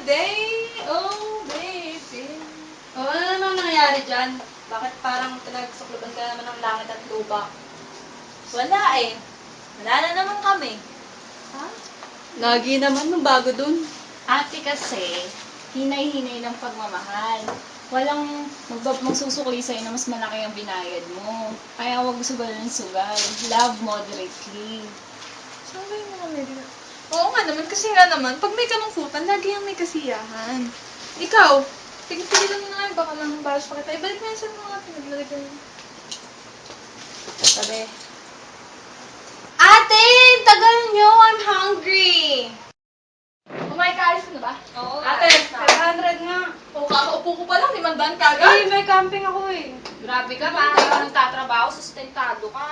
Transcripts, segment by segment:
day, oh baby. Oh, ano naman nangyari dyan? Bakit parang pinagsukluban ka naman ng langit at lupa? Wala eh. Wala na naman kami. Ha? Lagi naman nung bago dun. Ate kasi, hinay-hinay ng pagmamahal. Walang magsusukli sa'yo na mas malaki ang binayad mo. Kaya huwag sugal ng sugal. Love moderately. Sabay mo kami dito. Oo nga naman, kasi nga naman, pag may kalungkutan, lagi yung may kasiyahan. Ikaw, tigil-tigilan mo na nga, baka lang balas pa kita. Ibalik mo yan sa mga pinaglalagyan mo. Sabi, Ate! Tagal nyo! I'm hungry! Kumain ka, ayos mo na ba? oo, Ate, ayos na. 700 nga. O, kakaupo ko pa lang, 500 kagad. Eh, may camping ako eh. Grabe ka, parang ikaw nagtatrabaho, sustentado ka.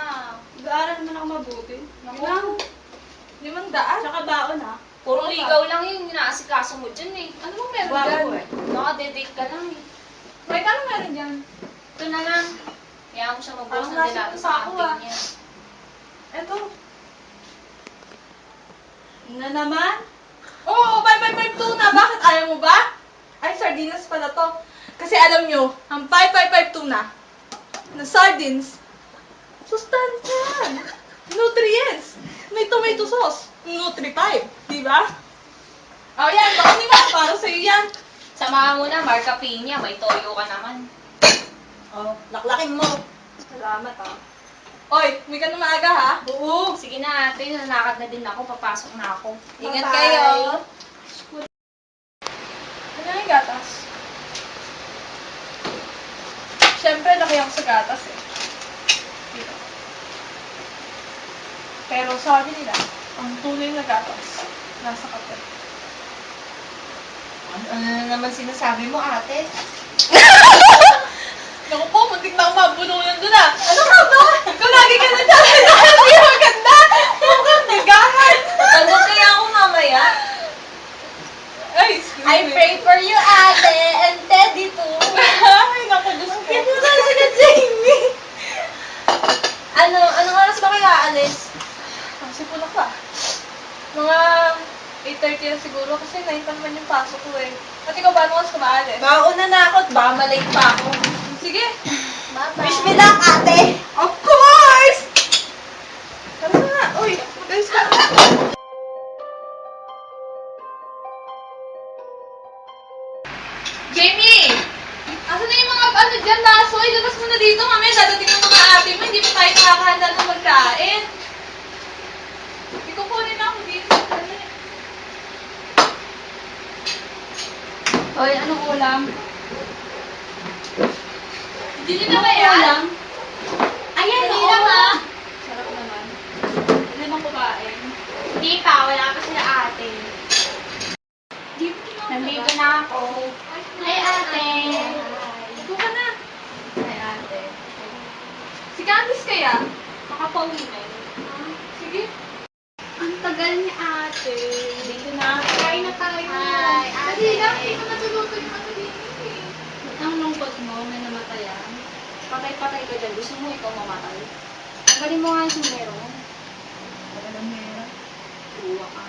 Nag-aaral naman ako mabuti. Naku, 500. Tsaka baon ha. Puro ligaw lang yun, inaasikaso mo dyan eh. Ano bang meron Guwapo dyan? eh. Nakadedate ka lang eh. May kano meron dyan? Ito na lang. Kaya mo siya magbukas Parang ng nasa delato pusa sa ako, camping ah. niya. Eto. Na naman? Oo, 555 tuna. Bakit ayaw mo ba? Ay, sardinas pala to. Kasi alam nyo, ang 555 tuna na sardines, sustansya, nutrients, may tomato sauce, Nutri-5, di ba? Oh, yan, baka ni Ma, para sa'yo yan. Samahan mo na, Marca Piña, may toyo ka naman. Oh, laklakin mo. Salamat, ah. Oy, may ka na maaga, ha? Oo. Sige na ate, nalakad na din ako, papasok na ako. Ingat Bye-bye. kayo. Ano yung gatas? Siyempre, laki ako sa gatas eh. Dito. Pero sabi nila, ang tunay na gatas, nasa kape. Ano na naman sinasabi mo, ate? Naku po, muntik na ako mabulunan doon ah. Ano ka ba? Ikaw lagi ka na dyan. Hindi maganda. Mukhang nagahan. Ano kaya ako mamaya? Ay, excuse I me. pray for you, ate, and Teddy too. Ay, naku, Diyos ko. Ito na si Jamie. Anong oras ba kaya alis? Kasi pula ka. Mga 8:30 na siguro kasi 9 pa naman yung pasok ko eh. At ikaw ba, anong oras ka maalis? Mauna na ako at baka malate pa ako. Sige. Bye-bye. Wish me luck, ate. Of course! Tara na nga. Uy, mag-ayos ka na. Jamie! Asan na yung mga ano dyan, baso? Ilabas mo na dito. Mamaya dadating ng mga ate mo. Hindi pa tayo nakakahanda ng magkain. Ikukunin na ako dito. Dali. Hoy, anong ulam? Hindi nila ba yan? Ayan, Hindi oo. lang ha. Sarap naman. Hindi nang kumain. Hindi pa, wala pa sila ate. Nandito na ako. Hi ate. Ito ka na. Ay, ate. Si Candice kaya? Makapauwi na yun. Sige. Ang tagal ni ate. Dito na ako. Kain na tayo. Hi, ate. Dali lang, hindi ko natuluto yung ano dito eh. Ang lungkot mo, may namatayan. Patay-patay ka dyan. Gusto mo ikaw mamatay? Tanggalin mo nga yung sumero. Walang mera. Uwa ka.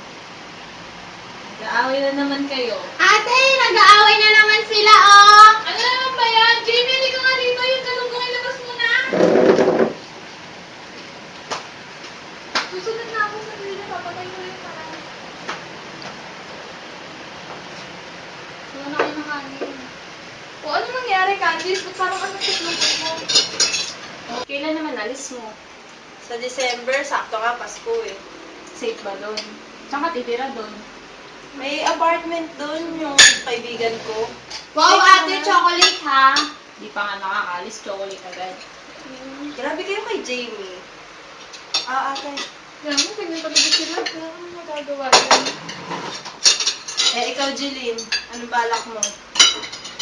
Nag-aaway na naman kayo. Ate, nag-aaway na naman sila, oh! Ano naman ba yan? Jamie, hindi ka nga dito. Yung talunggong ilabas mo na. Susunod na ako sa gilid. Papatay ko yung parang. Wala na kayo ng hangin. O ano nangyari, Candice? Ba't parang ano sa lungkot mo? Kailan naman alis mo? Sa December, sakto nga, Pasko eh. Safe ba doon? Saan ka titira doon? May apartment doon yung kaibigan ko. Wow, Safe ate, na. chocolate ha? Di pa nga nakakalis, chocolate agad. Grabe kayo kay Jamie. Ah, ate. Yan, tignan talaga sila. Kaya ano magagawa yan? Eh, ikaw, Jeline, anong balak mo?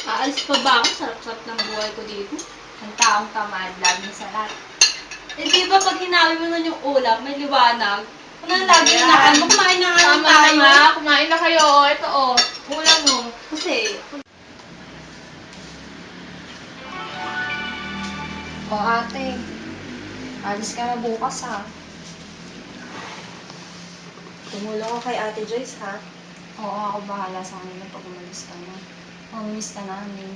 Aalis pa ba ako? Sarap-sarap ng buhay ko dito. Ang taong tamad, laging salat. Eh, di ba pag hinawi mo nun yung ulam, may liwanag? Ano lagi Yan. na mo? Kumain na nga lang Tama tayo. na nga. Kumain na kayo. O, ito o. Ulam mo. Kasi, O ate, alis ka na bukas ha. Tumulong ko kay Ate Joyce, ha? Oo, ako bahala sa kanila pag umalis ka na. Mamimiss ka namin.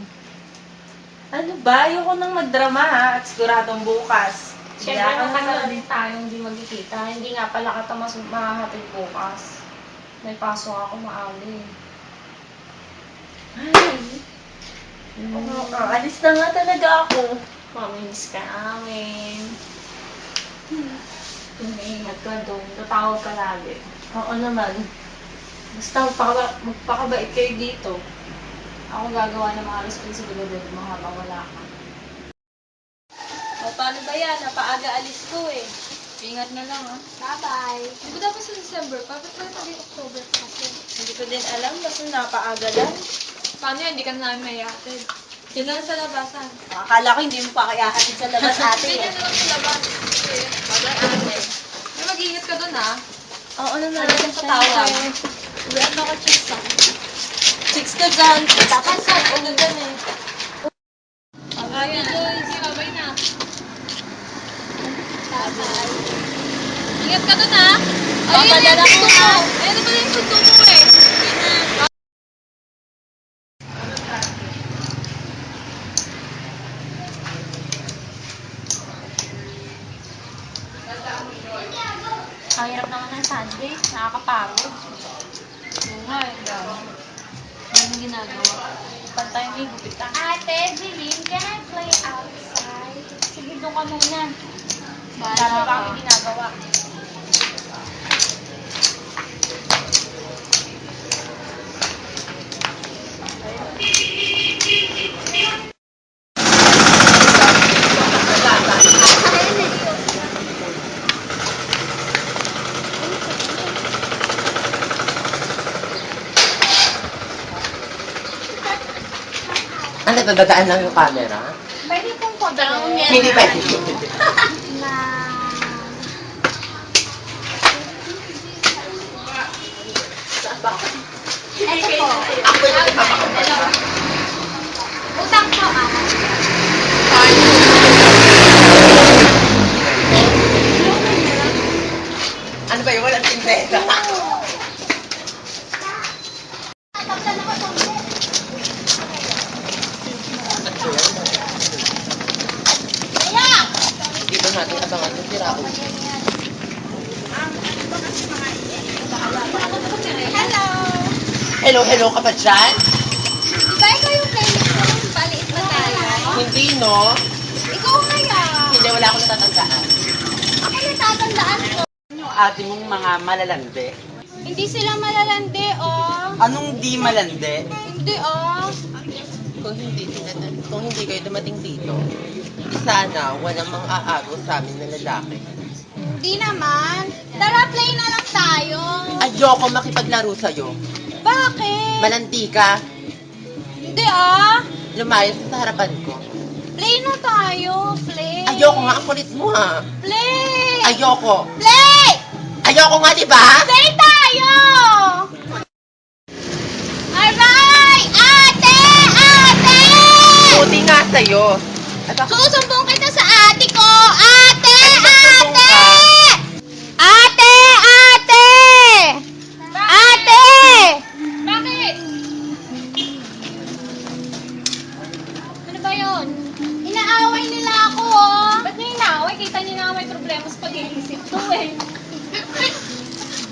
Ano ba? Ayoko nang magdrama ha, at siguradong bukas. Siyempre, Kaya ka matagal naman. din tayong hindi magkikita. Hindi nga pala kita mas mahahatid bukas. May pasok ako maaga eh. Alis na nga talaga ako. Mamimiss ka namin. Ingat ka doon. Tatawag ka lagi. Oo naman. Basta magpakabait kayo dito. Ako gagawa ng mga responsibilidad mo habang wala ka. O, paano ba yan? Napaaga alis ko eh. Ingat na lang ah. Bye-bye. Di ba dapat sa December pa? Ba't ba naging October pa kasi? Hindi ko din alam, basta napaaga lang. Paano yan? Hindi ka na namin mayahatid. Yun lang sa labasan. Akala ko hindi mo pa kaya hatid sa labas ate Ganyan eh. na lang sa labas. Kasi, bagay ate. Ay, mag-iingat ka dun ah. Oo naman. Ano yung patawag? Wala na ako chicks ah. Chicks ka dyan. Dapat sa ano dyan eh. Ayun, boys. Bye na. Bye-bye. Ingat ka dun ah. Ayun na yung sundo mo. Ayun na pala yung sundo mo eh. Ang hirap naman ng Sunday. Nakakapagod. Oo nga eh. Ano ginagawa? Pantay may gupit ka. Ate, Jeline, can I play outside? Sige, doon ka muna. Dami pa kami ginagawa. Ano, dadaan lang yung camera? Pwede pong pag-down Hindi pwede. Ito po. Ako yung ipapakabala. Utang po ah. Ano ba yun? Walang tinreta. Dito natin abangan yung tiraon. Hello! Hello, hello ka ba dyan? Di ba ikaw yung playlist ko nung paliit na tayo? Hindi, no? Ikaw kaya? Hindi, wala akong natatandaan. Ako natatandaan ko. Yung ate mong mga malalande. Hindi sila malalandi, oh. Anong di malande? Hindi, oh. Kung hindi kayo dumating dito, sana walang mang aagaw sa amin na lalaki. Hindi naman. Tara, play na lang tayo. Ayoko makipaglaro sa'yo. Bakit? Malandi ka. Hindi, ah. Lumayas ka sa harapan ko. Play na tayo. Play. Ayoko nga, ang kulit mo ha. Play. Ayoko. Play! Ayoko nga, di ba? Play tayo! Aray! Ate! Ate! Buti nga sa'yo. Ay, bakit? Susumbong kita sa ate ko! Ate! Magsusumbong Ate! ka? Ate! Ate! Ate! Bakit? Ano ba yun? Inaaway nila ako, oh! Ba't niyo inaaway? Kita niyo na may problema sa pag-iisip to eh.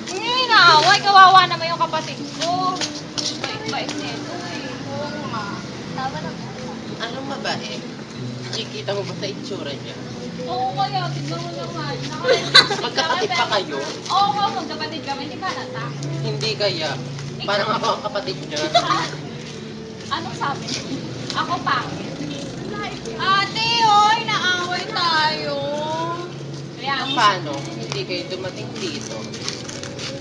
Hindi niyo inaaway. Kawawa naman yung kapatid ko. Bait-bait nito eh. Oo nga. Tama na. Anong babae? Nakikita mo ba sa itsura niya? Oo kaya, tignan mo naman. Magkapatid pa kayo? Oo, magkapatid kami. Hindi ka nata. Hindi kaya. Parang ako ang kapatid niya. Anong sabi? Ako pangit. Ate, oh! Inaaway tayo. Kaya ang Paano? Hindi kayo dumating dito.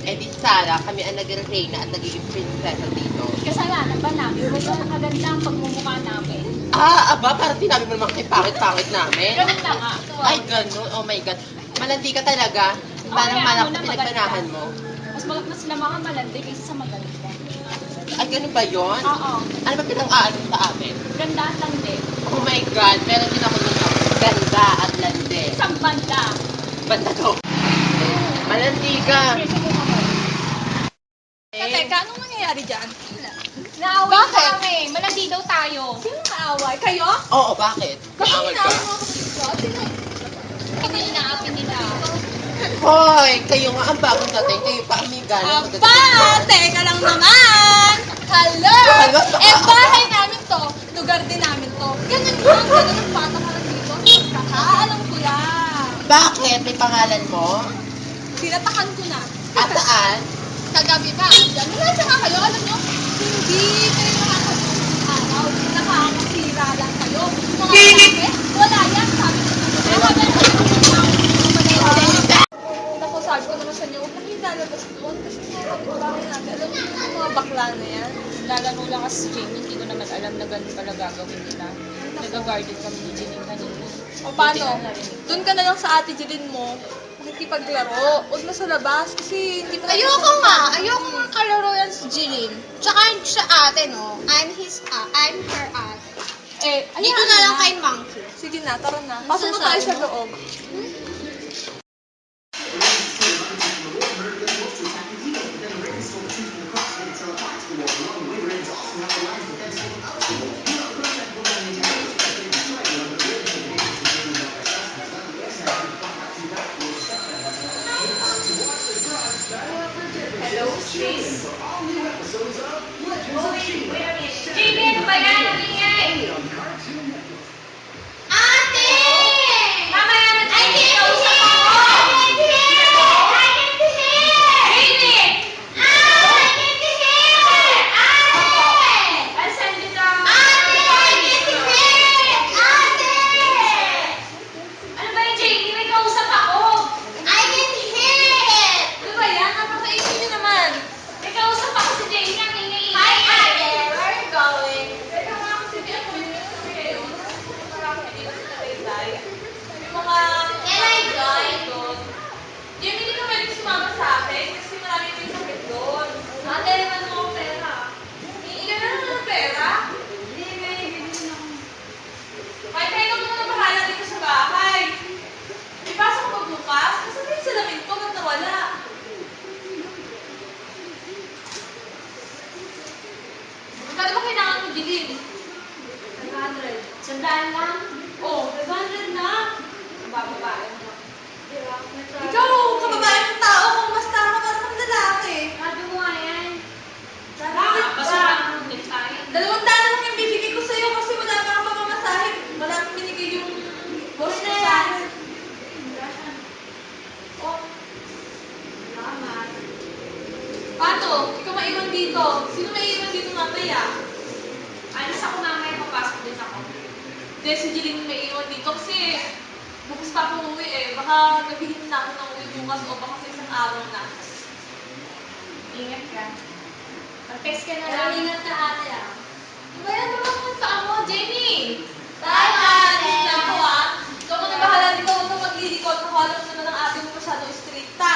Eh di Sara, kami ang nag-reyna at nagiging prinsesa dito. kasalanan ba namin? Wala na kaganda ang pagmumukha namin. Ah, aba, parang tinabi mo naman kay pangit-pangit namin. Ganun na nga. Ay, ganun. Oh my God. Malandi ka talaga. Parang kaya malak ako na na pinagbanahan mo. Mas sila mga malandi kaysa sa maganda. Ay, ganun ba yun? Oo. Ano ba pinang-aaral sa amin? Ganda at landi. Oh my God, meron din ako nito. Ganda at lande. Isang banda. Banda to. Malandi ka. Sige mo. Teka, anong nangyayari? daw tayo. Sino kaaway? Kayo? Oo, bakit? Bakit Kaaway inaaway ka? mga kapatid ko? Sino? Kami inaapin nila. Hoy, kayo nga ang bagong dating. Kayo pa amiga na Aba! Teka lang naman! Hello! Hello? Bahay namin to. Lugar din namin to. Ganun lang, ganun ang patakaran dito. Alam ko yan. Bakit? May pangalan mo? Tinatakan ko na. At saan? Kagabi pa, andyan. Wala siya nga kayo, alam nyo? Hindi kayo nakakasang araw. Nakakasira lang kayo. Mga lalaki, wala yan. Sabi ko na kaya habang Naku, sabi ko naman sa inyo, huwag na kayo lalabas doon. Kasi mga bahay natin, alam niyo yung mga bakla na yan. Lalaro lang kasi si Jamie, hindi ko naman alam na ganun pala gagawin nila. Nag-guarded kami ni Jeline kanina. O paano? Doon ka na lang sa ate Jeline mo. Makikipaglaro. Huwag na sa labas kasi hindi pa Ayoko nga kalaro yan si Jeline. Tsaka hindi siya ate, no? I'm her ate. Eh, Dito na lang kay Monkey. Sige na, tara na. Pasok na tayo sa loob. Ate! Mamaya na tayo. I can hear! I can hear! Baby! I can hear! Ate! Asan dito? Ate! I can hear! Ate! Ano ba yung Jamie? May kausap ako. I can hear it! Ano ba yan? Napakainin niyo naman. May kausap ako si Jamie. Ang ingay-ingay. Hi, Ate! Where are you going? Teka nga kasi di ako yun yung sabi kayo. Marami hindi na sinatay. Yung mga... Can I join? doon. Yung hindi ka pwede sumama sa akin kasi marami yung sakit doon. Ate, naman mo akong pera. Hihingi ka na naman ng pera. Hindi, may bibili na ako. Kahit kayo mo na bahala dito sa bahay. Ipasok mo bukas kasi may salamin ko ba't nawala? Magkano ba kailangan mo bilhin? 500. Sandaan lang. Oh, 500 na. Bababae mo. Diba? Ikaw, kababae ng tao, kung basta ka para kang lalaki. Sabi mo nga yan. Bakit ba? tayo. 200 lang yung bibigay ko sa'yo kasi wala pa kang pamamasahe. Wala nang binigay yung boss mo sa akin. Oh, Salamat. paano? Ikaw maiwan dito. Sino maiwan dito mamaya? Alis ako mamaya, papasok din ako. Hindi, si Jeline maiwan dito kasi bukas pa ako uwi eh. Baka gabihin na ako ng uwi bukas o baka sa isang araw na. Ingat ka. Mag-text ka na lang. Ingat ka ate ah. Diba yan naman kung saan mo, Jamie? Bye, ate! Alis na ako ah. Ikaw mo na bahala dito. Huwag kang maglilikot. Ako alam mo naman ang ate mo masyadong stricta.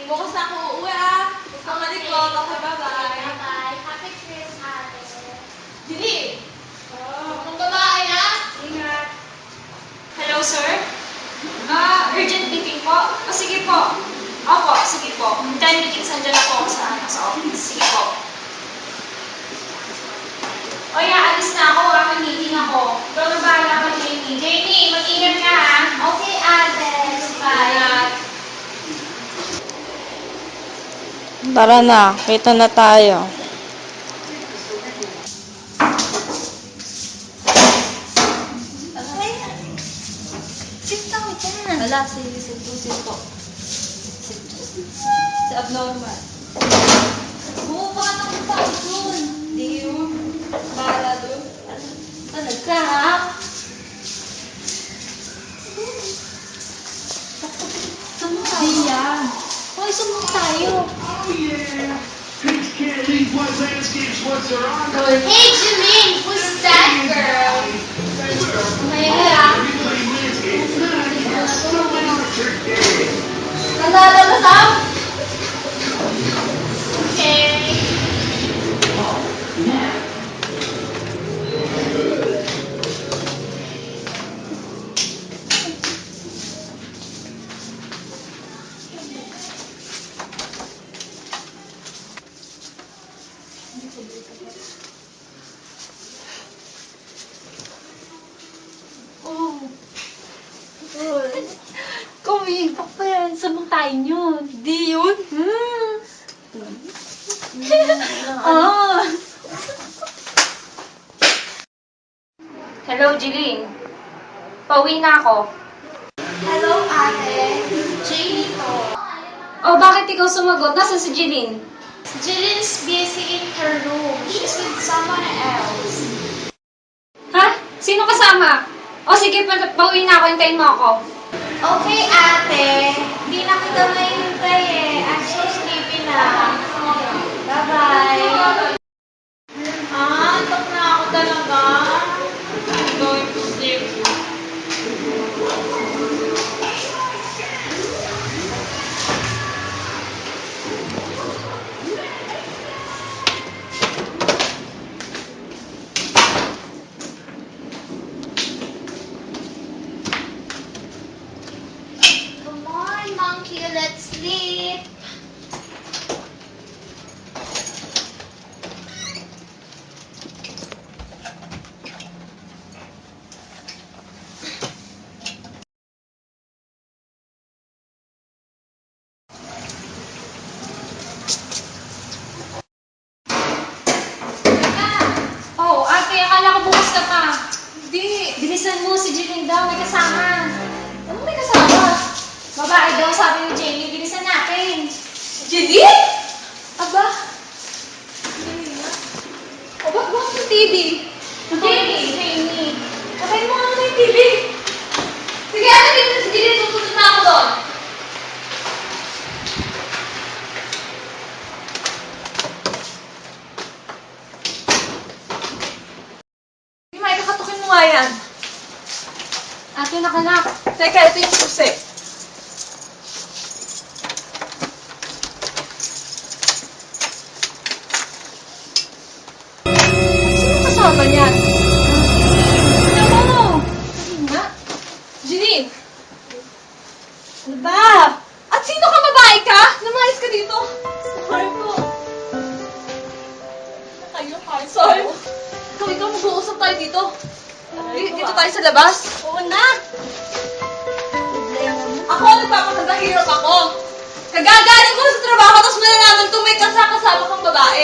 Bukas na ako uuwi ah. Huwag kang malikot. Okay, bye-bye. Bye-bye. Happy Christmas, ate. Jeline! Kung babae na, ingat. Hello, sir? Urgent meeting po? Sige po. Opo, sige po. 10 meetings andyan na po ako sa office. Sige po. O yeah, alis na ako. May meeting ako. Ikaw na bahala ka, Jamie. Jamie, mag-ingat ka ha. Okay, ate. Bye. Tara na, kita na tayo. Wala, si po. Si abnormal. Bumuha ka ng tao dun. Hindi yun. Bahala doon. Talag ka, ha? Di yan. Hoy, sumunod tayo. Hey, Janine, who's that girl? Maya. Nalalabas ako? Okay. Bak pa yan. Sabang tayo yun. Di yun. Ah. Hello, Jeline. Pauwi na ako. Hello, ate. Janie po. Oh, bakit ikaw sumagot? Nasaan si Jeline? Jillian's busy in her room. She's with someone else. Ha? Sino kasama? O sige, pauwi na ako. Hintayin mo ako. Okay, ate. Hindi na kita mahihintay eh. I'm so sleepy na. Bye-bye. Antok na ako talaga. I'm going to sleep. Come on, monkey, let's sleep. Oh, ate, akala ko bukas ka pa. Hindi. Bilisan mo, si Jeline daw. May kasama. Ano may kasama? Babae daw, sabi ni Jamie. Bilisan natin. Jeline? Aba? O, ba't bukas yung TV? Jamie. Patay mo nga na yung TV. Sige, ano dito si Jeline? Susunod na ako doon. May kakatukin mo nga yan. Ate, nakalak. Teka, ito yung susi. Sino kasama niyan? Ano? Sabihin nga. Jeline! Ano ba? At sino ka, babae ka? Lumayas ka dito. Sorry po. Kayo, Carl. Sorry. Ikaw, mag-uusap tayo dito. Dito tayo sa labas. Oo na. Ako, nagpapakagahirap ako. Kagagaling ko na sa trabaho, tapos malalaman ko may kasama kang babae.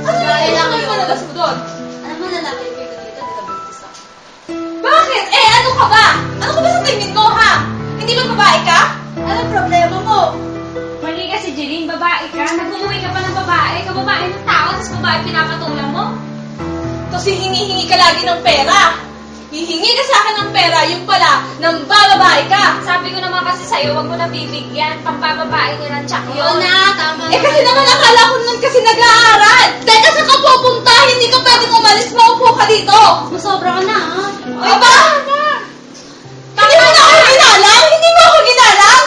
Ano lang yung palabas mo doon? Alam mo, lalaki yung dito, di ka buntis ako. Bakit? Eh, ano ka ba? Ano ka ba sa tingin mo, ha? Hindi ba babae ka? Anong problema mo? Mali ka si Jeline. Babae ka. Nag-uwi ka pa ng babae. Kababae ng tao, tapos babae pinapatulang mo. Kasi hinihingi ka lagi ng pera. Hihingi ka sa akin ng pera, yung pala, nang bababae ka. Sabi ko naman kasi sa'yo, wag mo na bibigyan. Pambababae niya ng tsak yun. Tama Eh kasi naman akala ko nun kasi nag-aaral. Teka, saan ka pupunta? Hindi ka pwedeng umalis. Maupo ka dito. Masobra ka na, ha? Ay, ba? Hindi mo na ako ginalang? Hindi mo ako ginalang?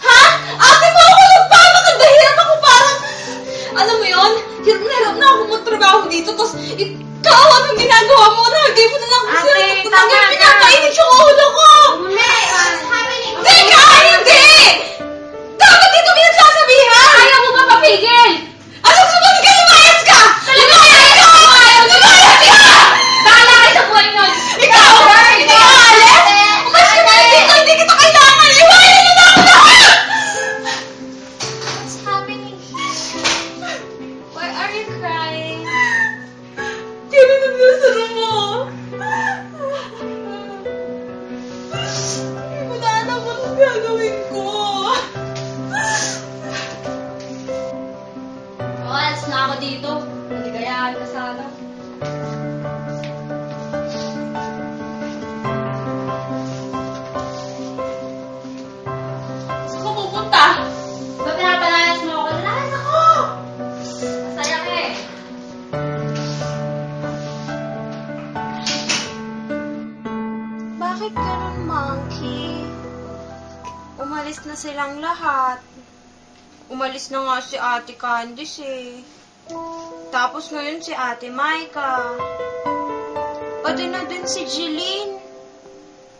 Ha? Ate mo ako nagpapakagahirap ako parang... Alam mo yun? Hirap na ako magtrabaho dito. Tapos, ikaw, anong ginagawa mo? Hindi mo na lang kasi Ate, tama na. pinapainit yung ulo ko. What's happening? Teka, hindi! Dapat dito pinagsasabihan! Ayaw mo ba papigil? Ano sumunod ka? Lumayas ka! Lumayas ka! Lumayas ka! Bahala kayo sa buhay nun. Ikaw! Hindi ka alis? Umalis ka na dito! Hindi kita kailangan! Iwanan mo na ako lahat! What's happening here? Why are you crying? Kailan na nasara mo? Hindi ko na alam anong gagawin ko. Alas na ako dito. Maligayaan ka sana. Saan ka pupunta? Ba pinapalayas mo ako? Lalayas ako! Masaya ka eh. Bakit ganun, Monkey? Umalis na silang lahat. Umalis na nga si Ate Candice eh. Tapos ngayon si Ate Maika. Pati na din si Jeline.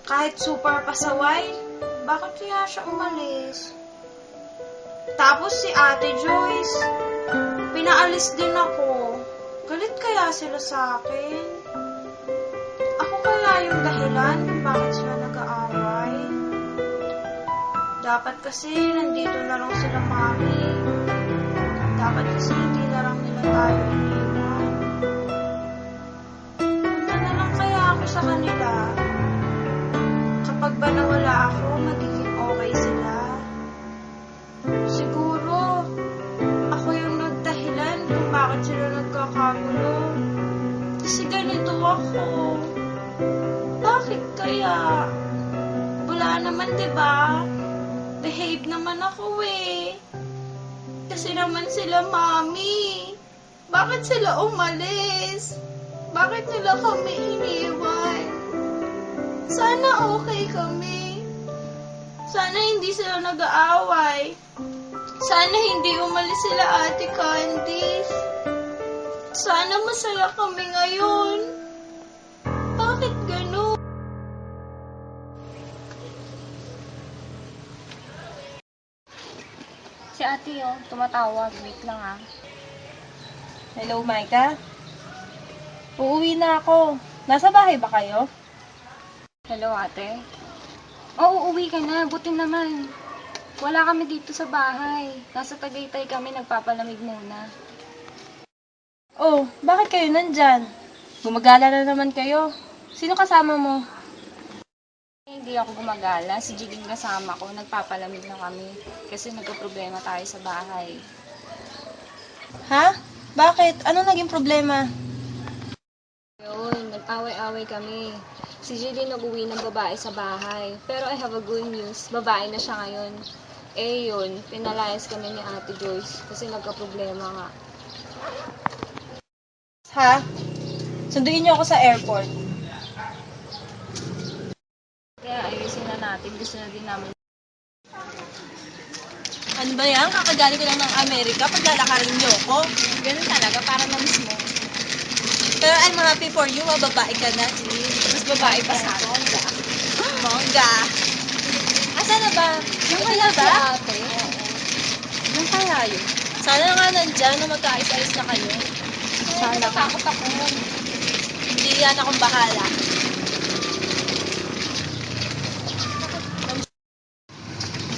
Kahit super pasaway, bakit kaya siya umalis? Tapos si Ate Joyce. Pinaalis din ako. Galit kaya sila sa akin? Ako kaya yung dahilan kung bakit sila nag-aaway? Dapat kasi nandito na lang sila mami. Dapat kasi hindi na lang nila tayo iniwan. Punta na lang kaya ako sa kanila. Kapag ba nawala ako, magiging okay sila. Siguro, ako yung nagdahilan kung bakit sila nagkakagulo. Kasi ganito ako. Bakit kaya? Wala naman, 'di ba? Behave naman ako eh. Kasi naman sila mami. Bakit sila umalis? Bakit nila kami iniwan? Sana okay kami. Sana hindi sila nag-aaway. Sana hindi umalis sila Ate Candice. Sana masaya kami ngayon. Bakit ganun? Si ate tumatawag. Wait lang ah. Hello, Micah? Uuwi na ako. Nasa bahay ba kayo? Hello ate. Oo, uuwi ka na. Buti naman. Wala kami dito sa bahay. Nasa Tagaytay kami, nagpapalamig muna. Oh, bakit kayo nandyan? Gumagala na naman kayo. Sino kasama mo? Hindi ako gumagala. Si Jilin kasama ko. Nagpapalamig na kami. Kasi nagka-problema tayo sa bahay. Ha? Bakit? Ano naging problema? Yun, nag-away-away kami. Si Jilin nag-uwi ng babae sa bahay. Pero I have a good news. Babae na siya ngayon. Eh yun, pinalayas kami ni Ate Joyce. Kasi nagka-problema nga. Ha? Sunduin niyo ako sa airport. Kaya ayusin na natin. Gusto na din namin. Ano ba yan? Kakagaling ko lang ng Amerika. Paglalakarin niyo ako. Ganun talaga, para na-miss mo. Pero I'm happy for you. Mababae ka na. Mas babae pa sa akin. Bongga. Asan na ba? Yung Okay kaya na ba? si ate. Yung kaya yun. Sana nga nandyan na magkaayos-ayos na kayo. Sana. Natakot ako. Hindi yan akong bahala.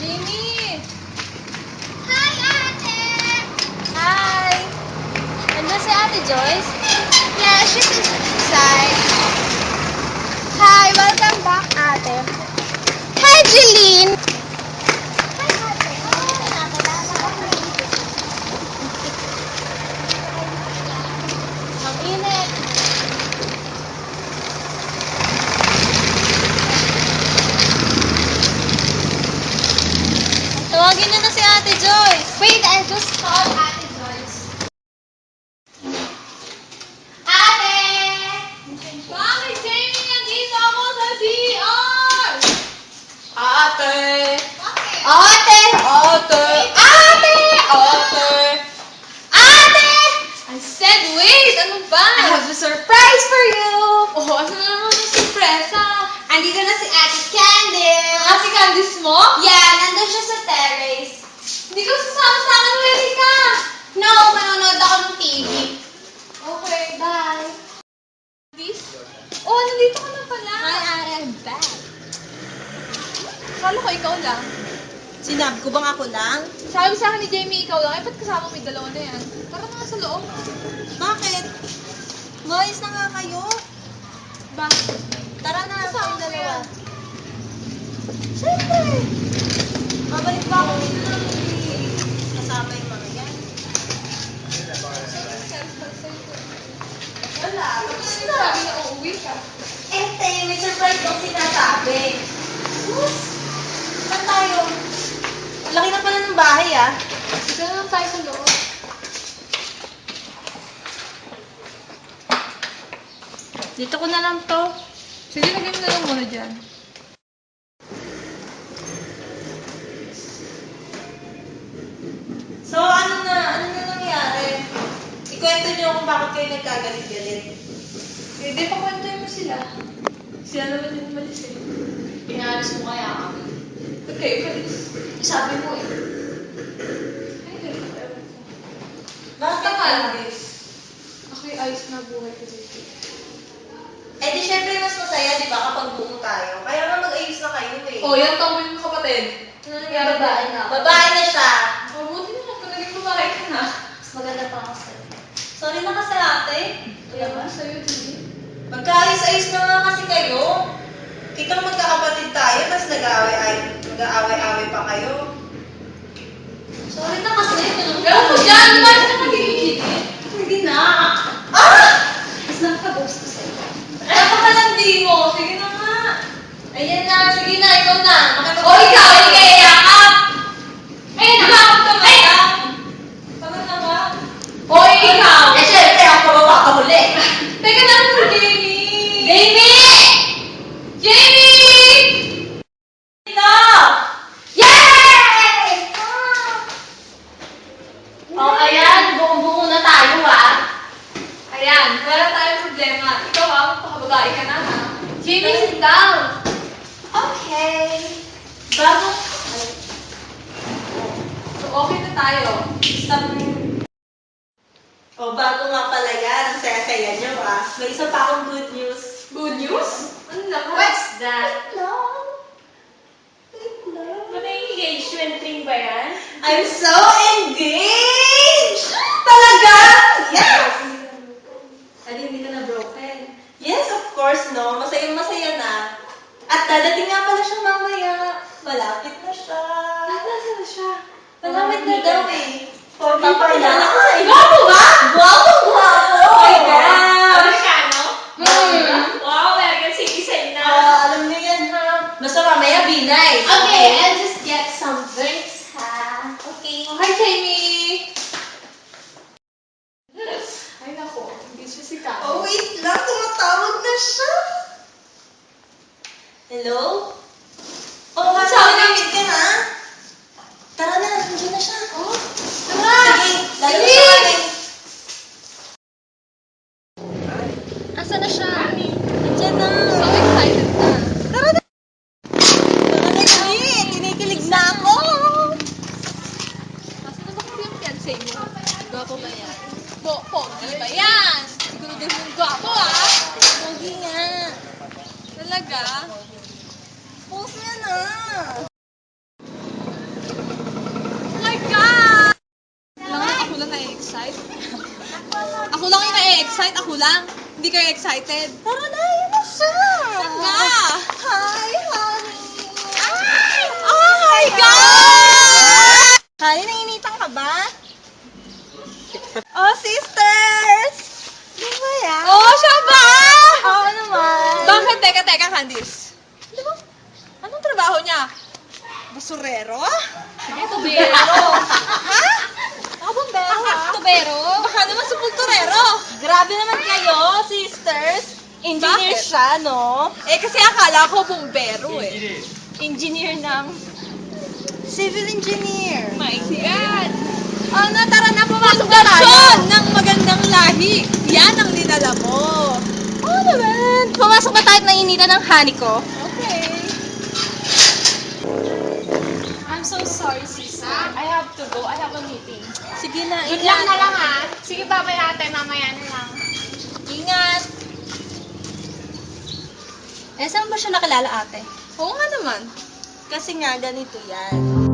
Jamie! Hi, ate! Hi! Nandun si Ate Joyce? Yeah, she's inside. Hi, welcome back, ate. Hi, Jeline! Hi, ate. Ang init. Tawagin niyo na si Ate Joyce. Wait, I just called Ate Joyce. Ate! Bakit, Jamie? Nandito ako sa CR! Ate! Ate! Ate! Ate! Ate! Ate! Ate! I said wait! Ano ba? I have a surprise for you! Oh, ano na naman yung sorpresa? Andito na si Ate Candice! Ate Candice mo? Yeah, nandun siya sa terrace. Hindi ka sasama sa akin, ready ka! No, manonood ako ng TV. Okay. Bye. Candice? Oh, nandito ka na pala. Hi, Ate. I'm back. Akala ko ikaw lang. Sinabi ko bang ako lang? Sabi sa akin ni Jamie, ikaw lang. Eh, ba't kasama mo yung dalawa na yan? Tara na nga sa loob. Bakit? Boys na nga kayo. Bakit? Tara na, Kasama kayong mo dalawa. yan. Siyempre. Babalik pa ako dito ng kasama yung mga yan. Wala. Sabi na uuwi ka. May surprise daw sinasabi. Saan tayo? Ang laki na pala ng bahay ah. Sige na lang tayo sa loob. Dito ko na lang to. Sige, lagay mo na lang muna dyan. So, ano na nangyari? Ikwento niyo kung bakit kayo nagkagalit-galit. Hindi pa kwentuhin mo sila. Sila naman yung umalis eh. Pinalis mo kaya kami. Ba't kayo umalis? Sabi mo eh. Ay, ganun pa. Ewan ko. Bakit Basta ka Candice. Ako'y ayos na buhay ko dito. Eh di syempre mas masaya, di ba, kapag buo tayo. Kaya nga mag-ayos na kayo eh. Oh, yan tawag yung kapatid. Babae na. Babae na siya. Mabuti naman kung naging babae ka na. Mas maganda pa ako sa'yo. Sorry na kasi ate. Kaya ba sa'yo, Julie? Magkaayos-ayos na nga kasi kayo. Kitang magkakapatid tayo, tapos nag-aaway-away pa kayo. Sorry na kasi. Pero kung dyan, bakit ka nagigigit? Hindi na. Ah! Mas nakaka-ghost ko sa'yo. Napakalandi mo. Sige na nga. Ayan na, sige na, ikaw na. O ikaw, hindi ka iyakap. Eh, nakakap ka ba? Tama na ba? O ikaw. Eh, syempre, ako mapapahuli. Teka lang si Jamie. Jamie! Jamie! Ito! Yay! Oh, ayan, buong-buo na tayo, Ayan, wala tayong problema. Ikaw magpakababae ka na, ha? Jamie, sit down. Okay. Bago... So, okay na tayo. bago nga pala yan. Ang saya-saya nyo, May isa pa akong good news. Good news? Ano naman? What's that? Engagement ring ba yan? I'm so engaged! Talaga? Yes! Hindi ka na broken. Yes, of course, no. Masayang-masaya na. At dadating nga pala siya mamaya. Malapit na siya. Nasa na siya? Malapit na daw eh. Papakilala ko sa iyo. Gwapo ba? Gwapo, gwapo! Oh my God! Amerikano? Wow, American citizen na. Alam niyo yan, ha? Basta mamaya, be nice. Okay, I'll just get some drinks, ha? Okay. Hi, Jamie! Ay, nako. Hindi siya si Karen. Oh, wait lang. Tumatawag na siya. Hello? Oh, sabi namin ka na. Tara na, nandiyan na siya. Oh, tara! Sige, lalo sa amin. Asa na siya? Nandiyan na. So excited na. Tara na, Jamie. Kinikilig na ako. Kasi na ba kung yung fiancé mo? Gwapo ba yan? Pogi ba yan? Siguro din yung gwapo, Pogi nga. Talaga? Pogi yan, ah. Oh my God! Ako lang na-excite. Ako lang yung na-excite. Ako lang. Hindi kayo excited. Tara na, yun na siya. Talaga? Hi, honey. Oh my God! Hi, nainitan ka ba? Oh, sisters! Di ba yan? Oh, siya ba? Oo naman. Bakit? Teka, Candice. Di ba? Anong trabaho niya? Basurero? Sige, tubero. Ha? Ako bombero, ha? Tubero? Baka naman supulturero. Grabe naman kayo, sisters. Engineer Bakit? siya, no? Eh, kasi akala ko bumbero eh. Engineer ng... Civil engineer. My God! Ano, tara na, pumasok na tayo. Pundasyon ng magandang lahi. Yan ang dinala mo. Oo naman. Pumasok na tayo at nainitan ng honey ko. Okay. I'm so sorry, Sisa. I have to go. I have a meeting. Sige na, Good luck na lang, ha? Sige, babay ate, mamaya na lang. Ingat. Eh, saan ba siya nakilala, ate? Oo nga naman. Kasi nga, ganito yan.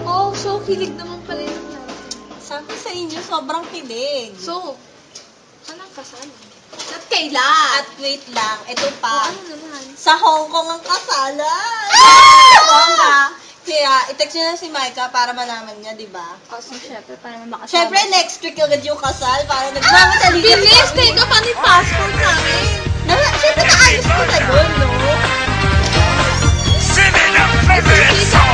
Oh, so kilig naman pala yung nangyari. Sabi sa inyo, sobrang kilig. So, saan ang kasal? At kailan? At wait lang, ito pa. Ano naman? Sa Hong Kong ang kasalan. Bongga. Kaya, i-text nyo na si Micah para malaman niya, di ba? Kasi syempre, para makasama. Siyempre, next week agad yung kasal para nagmamadali. Bilis! Take ka pa ni passport namin! Siyempre, naayos ko na yun, no? Send it up, baby!